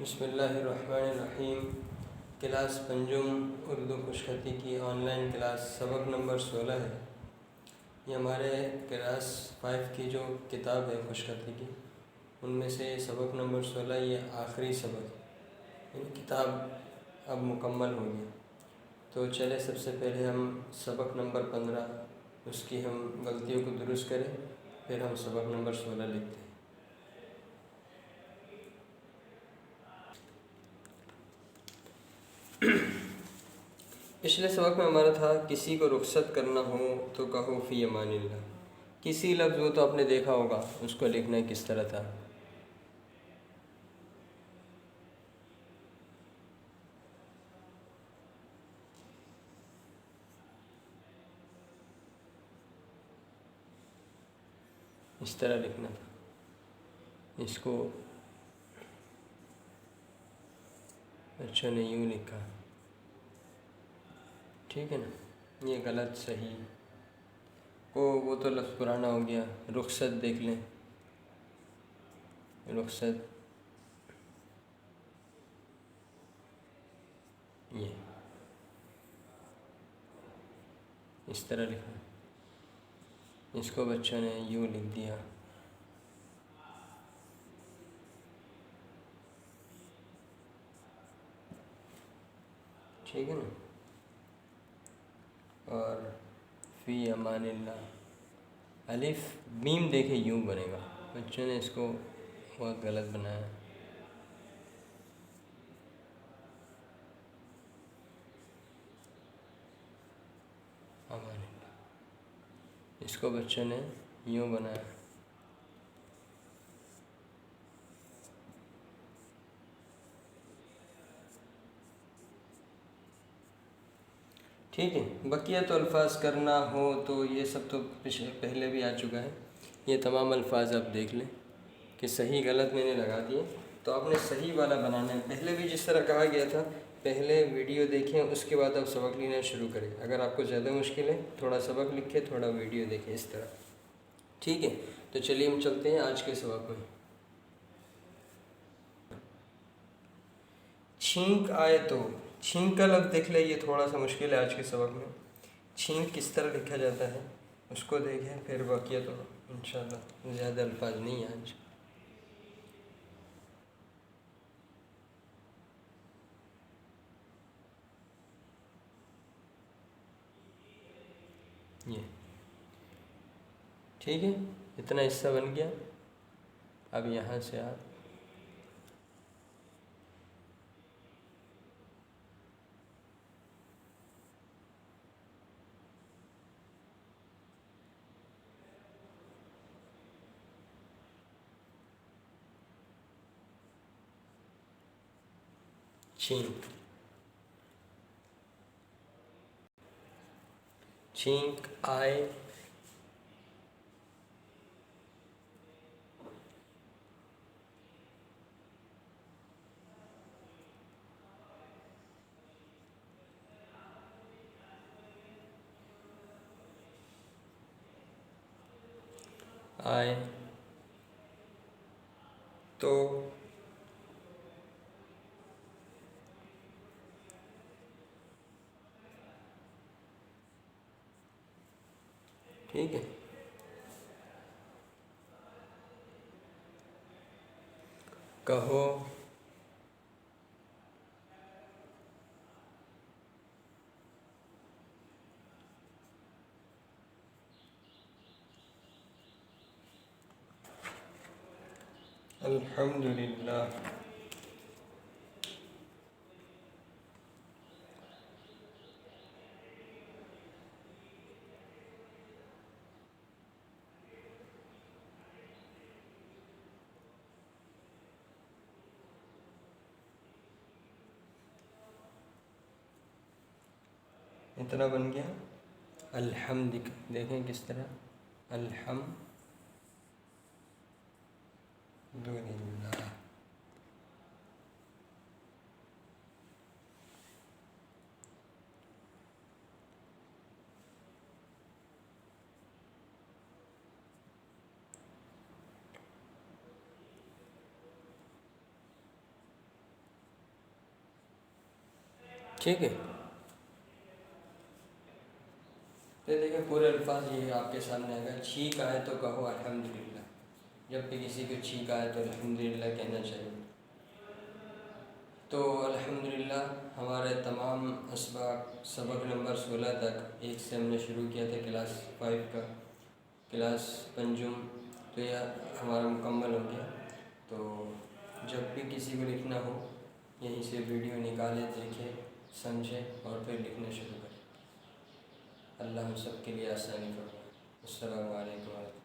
بسم اللہ الرحمن الرحیم۔ کلاس پنجم اردو خوشخطی کی آن لائن کلاس سبق نمبر 16 ہے۔ یہ ہمارے کلاس 5 کی جو کتاب ہے خوشخطی کی، ان میں سے سبق نمبر 16 یہ آخری سبق، یعنی کتاب اب مکمل ہو گیا۔ تو چلے سب سے پہلے ہم سبق نمبر 15 اس کی ہم غلطیوں کو درست کریں، پھر ہم سبق نمبر 16 لکھتے ہیں۔ پچھلے سبق میں ہمارا تھا کسی کو رخصت کرنا ہو تو کہو فی امان اللہ۔ کسی لفظ وہ تو آپ نے دیکھا ہوگا، اس کو لکھنا کس طرح تھا؟ اس طرح لکھنا تھا۔ اس کو اچھا نے یوں لکھا، ٹھیک ہے نا؟ یہ غلط صحیح وہ تو لفظ پرانا ہو گیا۔ رخصت دیکھ لیں، رخصت یہ اس طرح لکھا، اس کو بچوں نے یوں لکھ دیا۔ ٹھیک ہے نا؟ اور فی امان اللہ، الف میم دیکھے یوں بنے گا، بچوں نے اس کو بہت غلط بنایا۔ امان اللہ، اس کو بچوں نے یوں بنایا۔ ٹھیک ہے، بقیہ تو الفاظ کرنا ہو تو یہ سب تو پہلے بھی آ چکا ہے۔ یہ تمام الفاظ آپ دیکھ لیں کہ صحیح غلط میں نے لگا دیے، تو آپ نے صحیح والا بنانا ہے۔ پہلے بھی جس طرح کہا گیا تھا، پہلے ویڈیو دیکھیں، اس کے بعد آپ سبق لینا شروع کریں۔ اگر آپ کو زیادہ مشکل ہے، تھوڑا سبق لکھیں، تھوڑا ویڈیو دیکھیں، اس طرح۔ ٹھیک ہے، تو چلیے ہم چلتے ہیں آج کے سبق میں۔ چھینک آئے تو، چھینک کا لفظ دیکھ لیں، یہ تھوڑا سا مشکل ہے آج کے سبق میں۔ چھینک کس طرح لکھا جاتا ہے اس کو دیکھیں، پھر بقیہ تو انشاءاللہ زیادہ الفاظ نہیں ہیں آج۔ یہ ٹھیک ہے، اتنا حصہ بن گیا۔ اب یہاں سے آپ چھینک، چھینک آئے، آئے تو، ٹھیک ہے۔ کہو، الحمدللہ، اتنا بن گیا۔ الحمد دیکھیں کس طرح، الحمدللہ۔ ٹھیک ہے؟ تو دیکھیں پورے الفاظ یہ آپ کے سامنے آئے گا. چھینک آئے تو کہو الحمدللہ. جب بھی کسی کو چھینک آئے تو الحمدللہ کہنا چاہیے. تو الحمدللہ ہمارے تمام اسباق سبق نمبر 16 تک ایک سے ہم نے شروع کیا تھا کلاس 5 کا، کلاس پنجم. تو یہ ہمارا مکمل ہو گیا. تو جب بھی کسی کو لکھنا ہو یہیں سے ویڈیو نکالے، دیکھے، سمجھے اور پھر لکھنا شروع کریں. اللہ ہم سب کے لیے آسانی فرمائے. السلام علیکم.